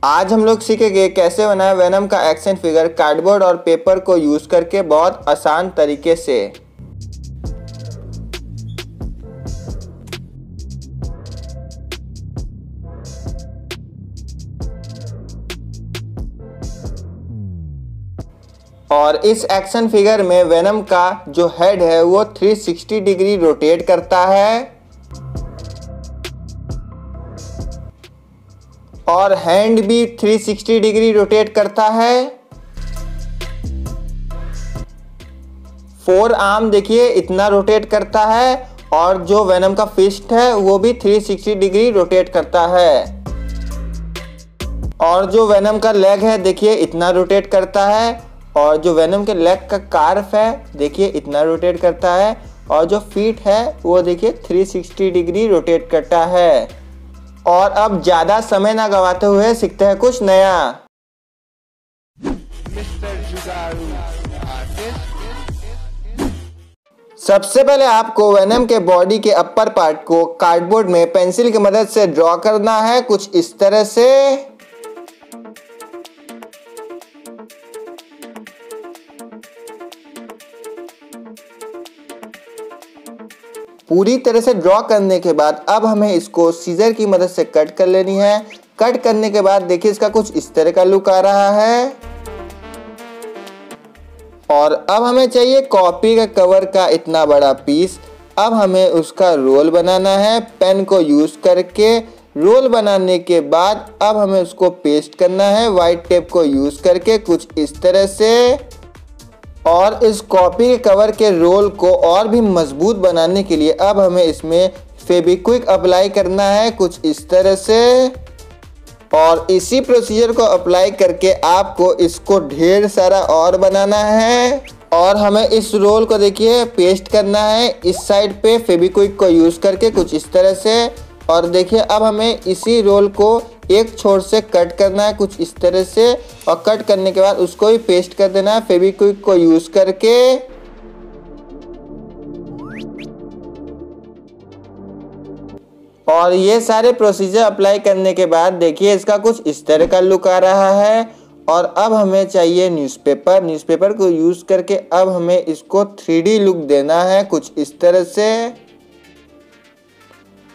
आज हम लोग सीखेंगे कैसे बनाए वेनम का एक्शन फिगर कार्डबोर्ड और पेपर को यूज करके बहुत आसान तरीके से। और इस एक्शन फिगर में वेनम का जो हेड है वो 360 डिग्री रोटेट करता है और हैंड भी 360 डिग्री रोटेट करता है। फोर आर्म देखिए इतना रोटेट करता है और जो वेनम का फिस्ट है वो भी 360 डिग्री रोटेट करता है। और जो वेनम का लेग है देखिए इतना रोटेट करता है और जो वेनम के लेग का कार्फ है देखिए इतना रोटेट करता है और जो फीट है वो देखिए 360 डिग्री रोटेट करता है। और अब ज्यादा समय ना गवाते हुए सीखते हैं कुछ नया। सबसे पहले आपको वेनम के बॉडी के अपर पार्ट को कार्डबोर्ड में पेंसिल की मदद से ड्रॉ करना है कुछ इस तरह से। पूरी तरह से ड्रॉ करने के बाद अब हमें इसको सीजर की मदद से कट कर लेनी है। कट करने के बाद देखिए इसका कुछ इस तरह का लुक आ रहा है। और अब हमें चाहिए कॉपी का कवर का इतना बड़ा पीस। अब हमें उसका रोल बनाना है पेन को यूज करके। रोल बनाने के बाद अब हमें उसको पेस्ट करना है वाइट टेप को यूज करके कुछ इस तरह से। और इस कॉपी के कवर के रोल को और भी मजबूत बनाने के लिए अब हमें इसमें फेविक्विक अप्लाई करना है कुछ इस तरह से। और इसी प्रोसीजर को अप्लाई करके आपको इसको ढेर सारा और बनाना है। और हमें इस रोल को देखिए पेस्ट करना है इस साइड पे फेविक्विक को यूज करके कुछ इस तरह से। और देखिए अब हमें इसी रोल को एक छोर से कट करना है कुछ इस तरह से और कट करने के बाद उसको भी पेस्ट कर देना है फेविक्विक को यूज करके। और ये सारे प्रोसीजर अप्लाई करने के बाद देखिए इसका कुछ इस तरह का लुक आ रहा है। और अब हमें चाहिए न्यूज़पेपर। न्यूज़पेपर को यूज करके अब हमें इसको 3D लुक देना है कुछ इस तरह से।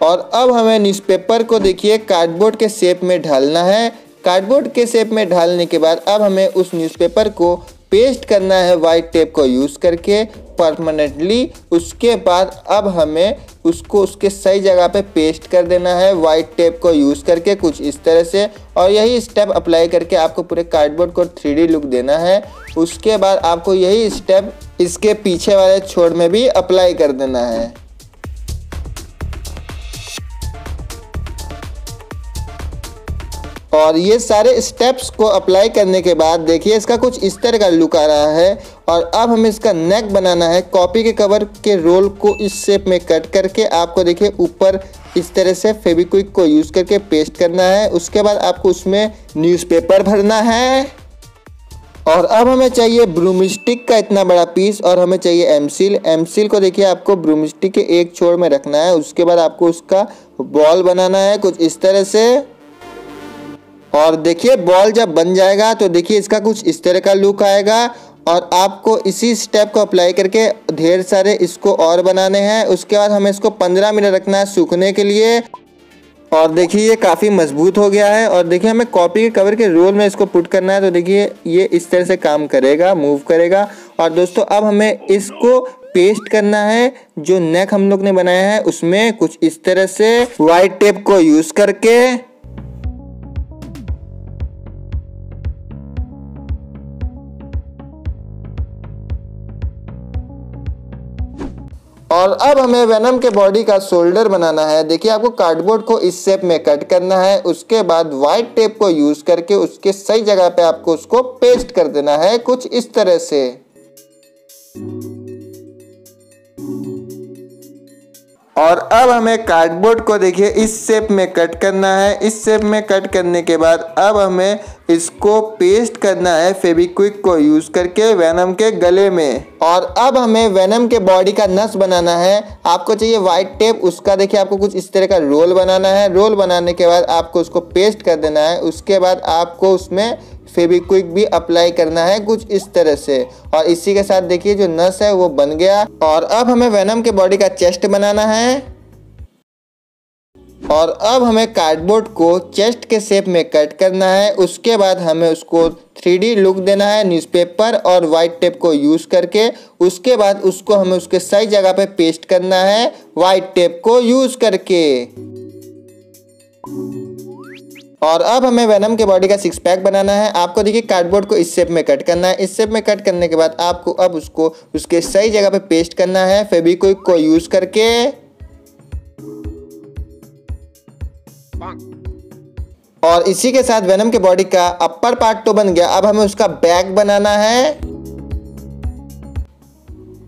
और अब हमें न्यूज़पेपर को देखिए कार्डबोर्ड के शेप में ढालना है। कार्डबोर्ड के शेप में ढालने के बाद अब हमें उस न्यूज़पेपर को पेस्ट करना है वाइट टेप को यूज़ करके परमानेंटली। उसके बाद अब हमें उसको उसके सही जगह पे पेस्ट कर देना है वाइट टेप को यूज़ करके कुछ इस तरह से। और यही स्टेप अप्लाई करके आपको पूरे कार्डबोर्ड को 3D लुक देना है। उसके बाद आपको यही स्टेप इसके पीछे वाले छोर में भी अप्लाई कर देना है। और ये सारे स्टेप्स को अप्लाई करने के बाद देखिए इसका कुछ इस तरह का लुक आ रहा है। और अब हमें इसका नेक बनाना है। कॉपी के कवर के रोल को इस शेप में कट करके आपको देखिए ऊपर इस तरह से फेविक्विक को यूज करके पेस्ट करना है। उसके बाद आपको उसमें न्यूज़पेपर भरना है। और अब हमें चाहिए ब्रूमस्टिक का इतना बड़ा पीस और हमें चाहिए एमसील। एमसील को देखिए आपको ब्रूमस्टिक के एक छोर में रखना है। उसके बाद आपको उसका बॉल बनाना है कुछ इस तरह से। और देखिए बॉल जब बन जाएगा तो देखिए इसका कुछ इस तरह का लुक आएगा। और आपको इसी स्टेप को अप्लाई करके ढेर सारे इसको और बनाने हैं। उसके बाद हमें इसको 15 मिनट रखना है सूखने के लिए। और देखिए ये काफ़ी मजबूत हो गया है। और देखिए हमें कॉपी के कवर के रोल में इसको पुट करना है तो देखिए ये इस तरह से काम करेगा, मूव करेगा। और दोस्तों अब हमें इसको पेस्ट करना है जो नेक हम लोग ने बनाया है उसमें कुछ इस तरह से वाइट टेप को यूज़ करके। और अब हमें वेनम के बॉडी का शोल्डर बनाना है। देखिए आपको कार्डबोर्ड को इस शेप में कट करना है। उसके बाद वाइट टेप को यूज करके उसके सही जगह पे आपको उसको पेस्ट कर देना है कुछ इस तरह से। और अब हमें कार्डबोर्ड को देखिए इस शेप में कट करना है। इस शेप में कट करने के बाद अब हमें इसको पेस्ट करना है फेविक्विक को यूज करके वेनम के गले में। और अब हमें वेनम के बॉडी का नस बनाना है। आपको चाहिए व्हाइट टेप, उसका देखिए आपको कुछ इस तरह का रोल बनाना है। रोल बनाने के बाद आपको उसको पेस्ट कर देना है। उसके बाद आपको उसमें फेविक्विक भी अप्लाई करना है कुछ इस तरह से। और इसी के साथ देखिए जो नस है वो बन गया। और अब हमें वेनम के बॉडी का चेस्ट बनाना है। और अब हमें कार्डबोर्ड को चेस्ट के शेप में कट करना है। उसके बाद हमें उसको 3D लुक देना है न्यूज़पेपर और वाइट टेप को यूज़ करके। उसके बाद उसको हमें उसके सही जगह पे पेस्ट करना है वाइट टेप को यूज़ करके। और अब हमें वेनम के बॉडी का 6 पैक बनाना है। आपको देखिए कार्डबोर्ड को इस शेप में कट करना है। इस शेप में कट करने के बाद आपको अब उसको उसके सही जगह पे पेस्ट करना है फेविक्विक को यूज़ करके। और इसी के साथ वेनम के बॉडी का अपर पार्ट तो बन गया। अब हमें उसका बैक बनाना है।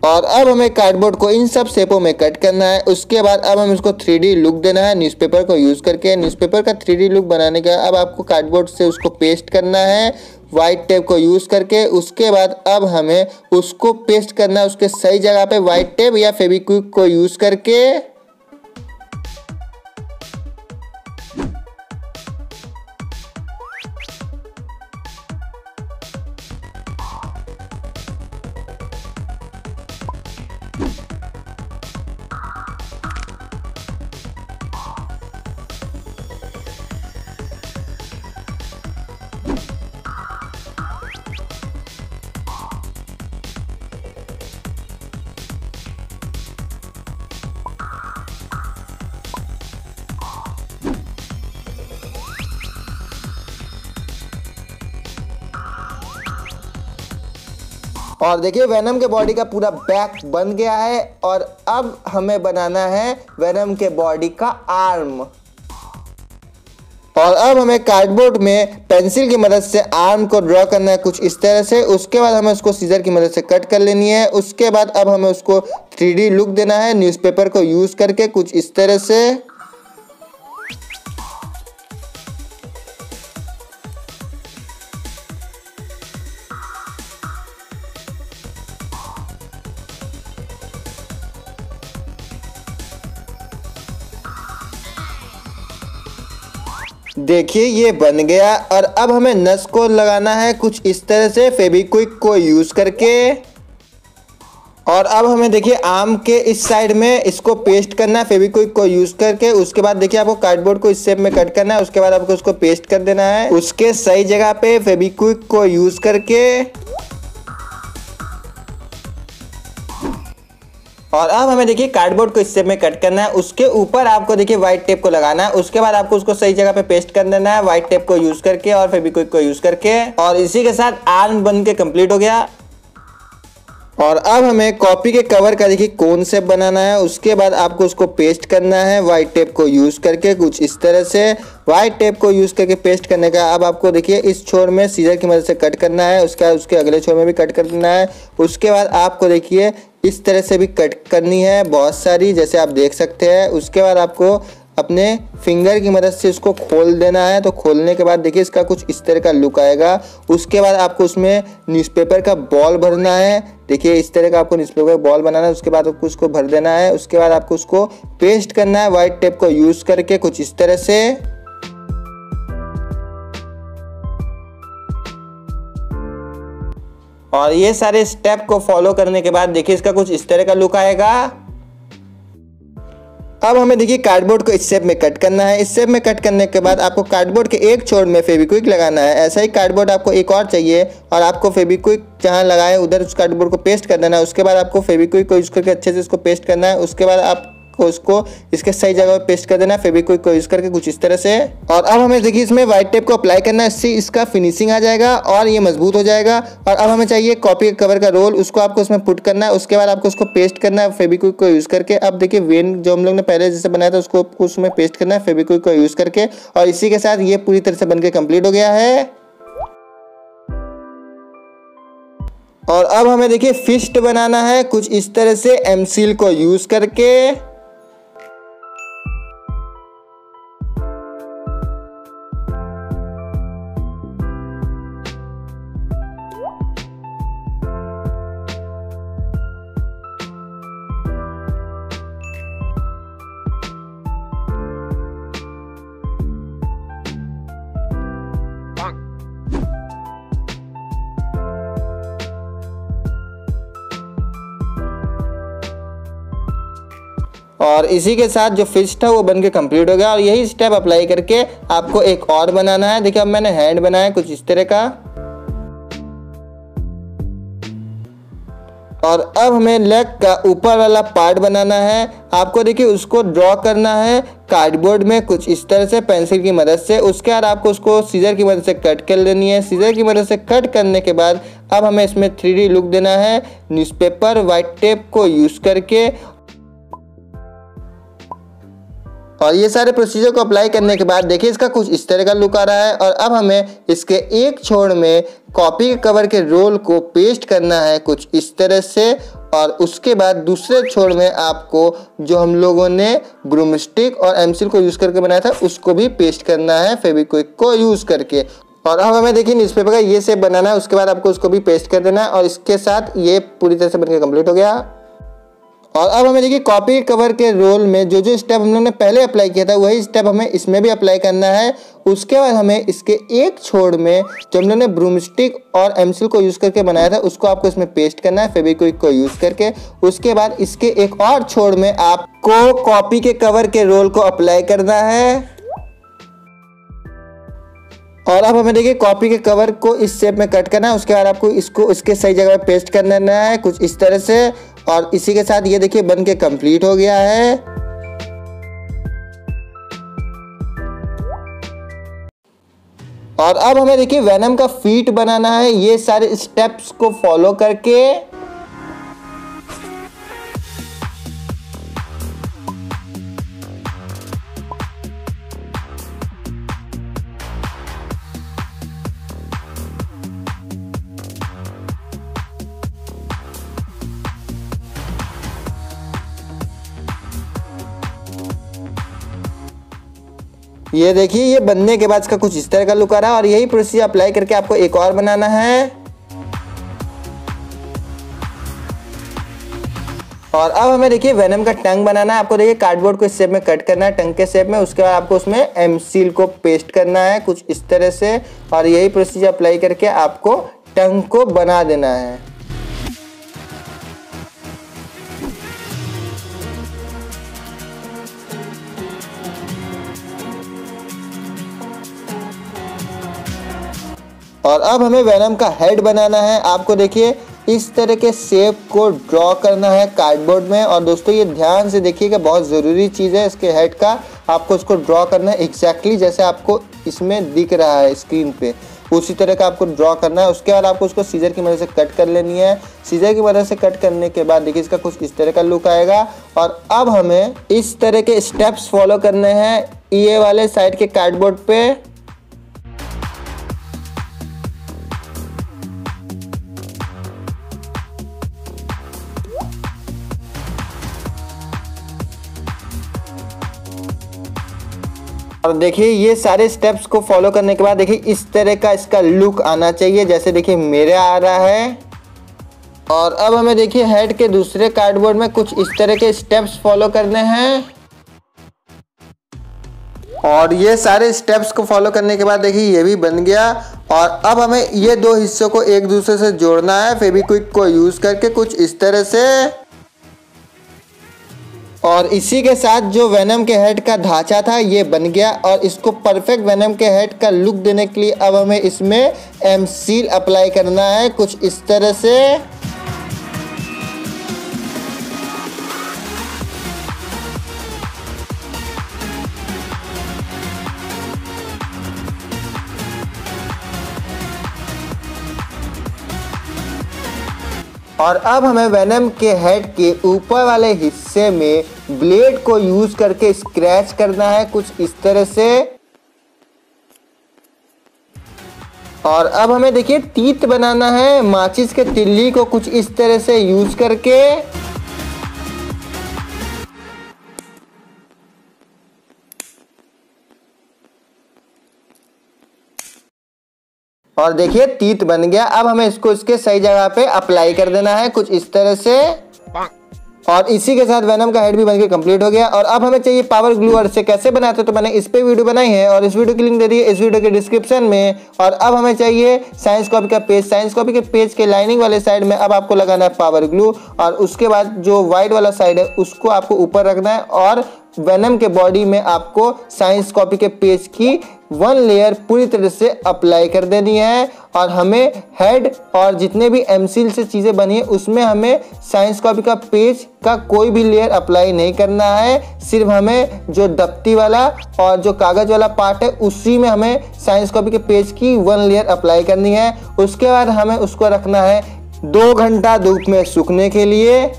और अब हमें कार्डबोर्ड को इन सब शेपों में कट करना है। उसके बाद अब हमें उसको 3D लुक देना है न्यूज़पेपर को यूज़ करके। न्यूज़पेपर का 3D लुक बनाने का अब आपको कार्डबोर्ड से उसको पेस्ट करना है वाइट टेप को यूज़ करके। उसके बाद अब हमें उसको पेस्ट करना है उसके सही जगह पे वाइट टेप या फेविक्विक को यूज़ करके। और देखिए वेनम के बॉडी का पूरा बैक बन गया है। और अब हमें बनाना है वेनम के बॉडी का आर्म। और अब हमें कार्डबोर्ड में पेंसिल की मदद से आर्म को ड्रॉ करना है कुछ इस तरह से। उसके बाद हमें उसको सीजर की मदद से कट कर लेनी है। उसके बाद अब हमें उसको 3D लुक देना है न्यूज़पेपर को यूज़ करके कुछ इस तरह से। देखिए ये बन गया। और अब हमें नस को लगाना है कुछ इस तरह से फेविक्विक को यूज़ करके। और अब हमें देखिए आर्म के इस साइड में इसको पेस्ट करना है फेविक्विक को यूज़ करके। उसके बाद देखिए आपको कार्डबोर्ड को इस शेप में कट करना है। उसके बाद आपको उसको पेस्ट कर देना है उसके सही जगह पे फेविक्विक को यूज़ करके। और अब हमें देखिए कार्डबोर्ड को इस शेप में कट करना है। उसके ऊपर आपको देखिए व्हाइट टेप को लगाना है। उसके बाद आपको उसको सही जगह पे पेस्ट कर देना है व्हाइट टेप को यूज़ करके और फेविक्विक को यूज़ करके। और इसी के साथ आर्म बन के कंप्लीट हो गया। और अब हमें कॉपी के कवर का देखिए कौन शेप बनाना है। उसके बाद आपको उसको पेस्ट करना है वाइट टेप को यूज़ करके कुछ इस तरह से। वाइट टेप को यूज़ करके पेस्ट करने का अब आपको देखिए इस छोर में सीजर की मदद से कट करना है। उसके बाद उसके अगले छोर में भी कट करना है। उसके बाद आपको देखिए इस तरह से भी कट करनी है बहुत सारी, जैसे आप देख सकते हैं। उसके बाद आपको अपने फिंगर की मदद से इसको खोल देना है। तो खोलने के बाद देखिए इसका कुछ इस तरह का लुक आएगा। उसके बाद आपको उसमें न्यूज़पेपर का बॉल भरना है। देखिए इस तरह का आपको न्यूज़पेपर का बॉल बनाना है। उसके बाद आपको उसको भर देना है। उसके बाद आपको उसको पेस्ट करना है वाइट टेप को यूज़ करके कुछ इस तरह से। और ये सारे स्टेप को फॉलो करने के बाद देखिए इसका कुछ इस तरह का लुक आएगा। अब हमें देखिए कार्डबोर्ड को इस शेप में कट करना है। इस शेप में कट करने के बाद आपको कार्डबोर्ड के एक छोर में फेविक्विक लगाना है। ऐसा ही कार्डबोर्ड आपको एक और चाहिए और आपको फेविक्विक जहाँ लगाए उधर उस कार्डबोर्ड को पेस्ट कर देना है। उसके बाद आपको फेविक्विक को यूज़ करके अच्छे से इसको पेस्ट करना है। उसके बाद आपको उसको इसके सही जगह पे पेस्ट कर देना है फेविक्विक को यूज़ करके कुछ इस तरह से। और अब हमें देखिए इसमें व्हाइट टेप को अप्लाई करना है। इससे इसका फिनिशिंग आ जाएगा और ये मजबूत हो जाएगा। और अब हमें चाहिए कॉपी कवर का रोल, उसको आपको उसमें पुट करना है। उसके बाद आपको उसको पेस्ट करना है फेविक्विक को यूज़ करके। अब देखिए वेन जो हम लोग ने पहले जैसे बनाया था उसको उसमें पेस्ट करना है फेविक्विक को यूज़ करके। और इसी के साथ ये पूरी तरह से बनके कंप्लीट हो गया है। और अब हमें देखिए फिस्ट बनाना है कुछ इस तरह से एमसील को यूज़ करके। और इसी के साथ जो फिश था वो बन के कम्प्लीट हो गया। और यही स्टेप अप्लाई करके आपको एक और बनाना है। देखिए अब मैंने हैंड बनाया है कुछ इस तरह का। और अब हमें लेग का ऊपर वाला पार्ट बनाना है। आपको देखिए उसको ड्रॉ करना है कार्डबोर्ड में कुछ इस तरह से पेंसिल की मदद से। उसके बाद आपको उसको सीजर की मदद से कट कर लेनी है। सीजर की मदद से कट करने के बाद अब हमें इसमें 3D लुक देना है न्यूज़पेपर वाइट टेप को यूज़ करके। और ये सारे प्रोसीजर को अप्लाई करने के बाद देखिए इसका कुछ इस तरह का लुक आ रहा है। और अब हमें इसके एक छोर में कॉपी के कवर के रोल को पेस्ट करना है कुछ इस तरह से। और उसके बाद दूसरे छोर में आपको जो हम लोगों ने ब्रूमस्टिक और एमसील को यूज़ करके बनाया था उसको भी पेस्ट करना है फेविक्विक को यूज़ करके। और अब हमें देखिए न्यूज़पेपर का ये शेप बनाना है। उसके बाद आपको उसको भी पेस्ट कर देना है। और इसके साथ ये पूरी तरह से बनकर कंप्लीट हो गया। और अब हमें देखिए कॉपी कवर के रोल में जो जो स्टेप हम लोगों ने पहले अप्लाई किया था वही स्टेप हमें इसमें भी अप्लाई करना है। उसके बाद हमें इसके एक छोर में जो हम लोगों ने ब्रूमस्टिक और एमसील को यूज़ करके बनाया था उसको आपको इसमें पेस्ट करना है फेविक्विक को यूज़ करके। उसके बाद इसके एक और छोर में आपको कॉपी के कवर के रोल को अप्लाई करना है। और अब हमें देखिए कॉपी के कवर को इस शेप में कट करना है। उसके बाद आपको इसको इसके सही जगह पे पेस्ट कर देना है कुछ इस तरह से। और इसी के साथ ये देखिए बन के कंप्लीट हो गया है। और अब हमें देखिए वेनम का फीट बनाना है ये सारे स्टेप्स को फॉलो करके। ये देखिए ये बनने के बाद इसका कुछ इस तरह का लुक आ रहा है। और यही प्रोसीजर अप्लाई करके आपको एक और बनाना है। और अब हमें देखिए वेनम का टंग बनाना है। आपको देखिए कार्डबोर्ड को इस शेप में कट करना है टंग के शेप में। उसके बाद आपको उसमें एमसील को पेस्ट करना है कुछ इस तरह से। और यही प्रोसीजर अप्लाई करके आपको टंग को बना देना है। और अब हमें वेनम का हेड बनाना है। आपको देखिए इस तरह के शेप को ड्रॉ करना है कार्डबोर्ड में। और दोस्तों ये ध्यान से देखिएगा बहुत ज़रूरी चीज़ है इसके हेड का। आपको उसको ड्रॉ करना है एग्जैक्टली जैसे आपको इसमें दिख रहा है स्क्रीन पे उसी तरह का आपको ड्रॉ करना है। उसके बाद आपको उसको सीजर की मदद से कट कर लेनी है। सीजर की मदद से कट करने के बाद देखिए इसका कुछ इस तरह का लुक आएगा। और अब हमें इस तरह के स्टेप्स फॉलो करने हैं ये वाले साइड के कार्डबोर्ड पे। और देखिए ये सारे स्टेप्स को फॉलो करने के बाद देखिए इस तरह का इसका लुक आना चाहिए जैसे देखिए मेरे आ रहा है। और अब हमें देखिए हेड के दूसरे कार्डबोर्ड में कुछ इस तरह के स्टेप्स फॉलो करने हैं। और ये सारे स्टेप्स को फॉलो करने के बाद देखिए ये भी बन गया। और अब हमें ये दो हिस्सों को एक दूसरे से जोड़ना है फेविक्विक को यूज़ करके कुछ इस तरह से। और इसी के साथ जो वेनम के हेड का ढांचा था ये बन गया। और इसको परफेक्ट वेनम के हेड का लुक देने के लिए अब हमें इसमें एमसील अप्लाई करना है कुछ इस तरह से। और अब हमें वेनम के हेड के ऊपर वाले हिस्से में ब्लेड को यूज करके स्क्रैच करना है कुछ इस तरह से। और अब हमें देखिए तीत बनाना है माचिस के तिल्ली को कुछ इस तरह से यूज करके। और देखिए तीत बन गया। अब हमें इसको इसके सही जगह पे अप्लाई कर देना है कुछ इस तरह से। और इसी के साथ वेनम का हेड भी बनके कंप्लीट हो गया। और अब हमें चाहिए पावर ग्लू, और इसे कैसे बनाते हैं तो मैंने इस पे वीडियो बनाई है और इस वीडियो की लिंक दे दी है इस वीडियो के डिस्क्रिप्शन में। और अब हमें चाहिए साइंस कॉपी का पेज। साइंस कॉपी के पेज के लाइनिंग वाले साइड में अब आपको लगाना है पावर ग्लू, और उसके बाद जो व्हाइट वाला साइड है उसको आपको ऊपर रखना है, और वेनम के बॉडी में आपको साइंस कॉपी के पेज की 1 लेयर पूरी तरह से अप्लाई कर देनी है। और हमें हेड और जितने भी एमसील से चीज़ें बनी है उसमें हमें साइंस कॉपी का पेज का कोई भी लेयर अप्लाई नहीं करना है। सिर्फ हमें जो दफ्ती वाला और जो कागज़ वाला पार्ट है उसी में हमें साइंस कॉपी के पेज की 1 लेयर अप्लाई करनी है। उसके बाद हमें उसको रखना है 2 घंटा धूप में सूखने के लिए।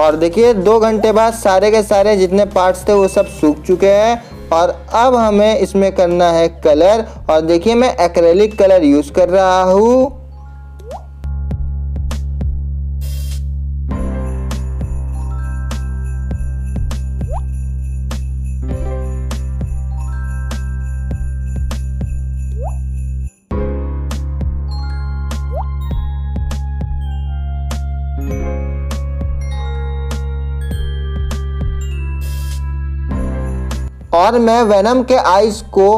और देखिए 2 घंटे बाद सारे के सारे जितने पार्ट्स थे वो सब सूख चुके हैं। और अब हमें इसमें करना है कलर, और देखिए मैं एक्रेलिक कलर यूज़ कर रहा हूँ। और मैं वेनम के आइज को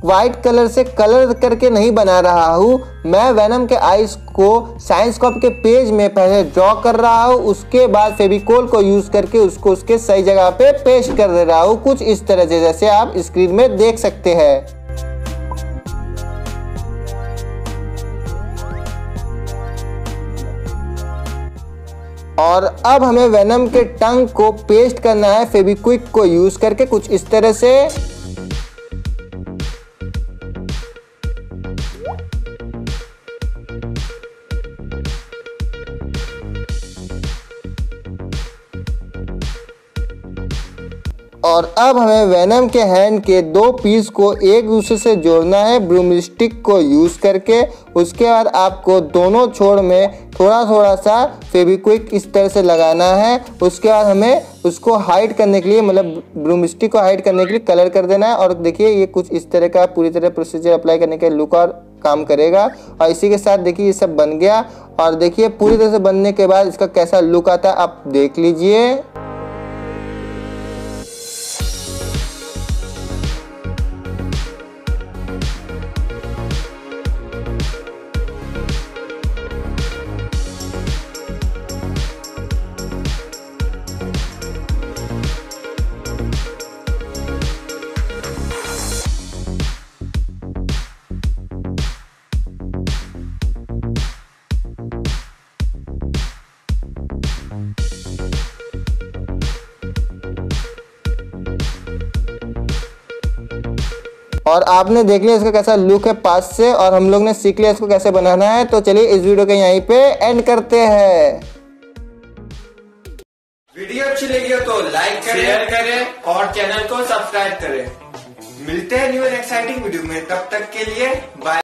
वाइट कलर से कलर करके नहीं बना रहा हूँ, मैं वेनम के आइज को साइंस कॉपी के पेज में पहले ड्रॉ कर रहा हूँ, उसके बाद फेविकोल को यूज़ करके उसको उसके सही जगह पे पेस्ट कर दे रहा हूँ, कुछ इस तरह से जैसे आप स्क्रीन में देख सकते हैं। और अब हमें वेनम के टंग को पेस्ट करना है फेविक्विक को यूज करके कुछ इस तरह से। और अब हमें वेनम के हैंड के 2 पीस को एक दूसरे से जोड़ना है ब्रूमस्टिक को यूज़ करके। उसके बाद आपको दोनों छोर में थोड़ा थोड़ा सा फेविक्विक इस तरह से लगाना है। उसके बाद हमें उसको हाइड करने के लिए, मतलब ब्रूमस्टिक को हाइड करने के लिए कलर कर देना है। और देखिए ये कुछ इस तरह का पूरी तरह प्रोसीजर अप्लाई करने के लुक और काम करेगा। और इसी के साथ देखिए ये सब बन गया। और देखिए पूरी तरह से बनने के बाद इसका कैसा लुक आता है आप देख लीजिए। और आपने देख लिया इसका कैसा लुक है पास से, और हम लोग ने सीख लिया इसको कैसे बनाना है। तो चलिए इस वीडियो के यहीं पे एंड करते हैं। वीडियो अच्छी लगी हो तो लाइक करें, शेयर करें और चैनल को सब्सक्राइब करें। मिलते हैं न्यू एंड एक्साइटिंग वीडियो में, तब तक के लिए बाय।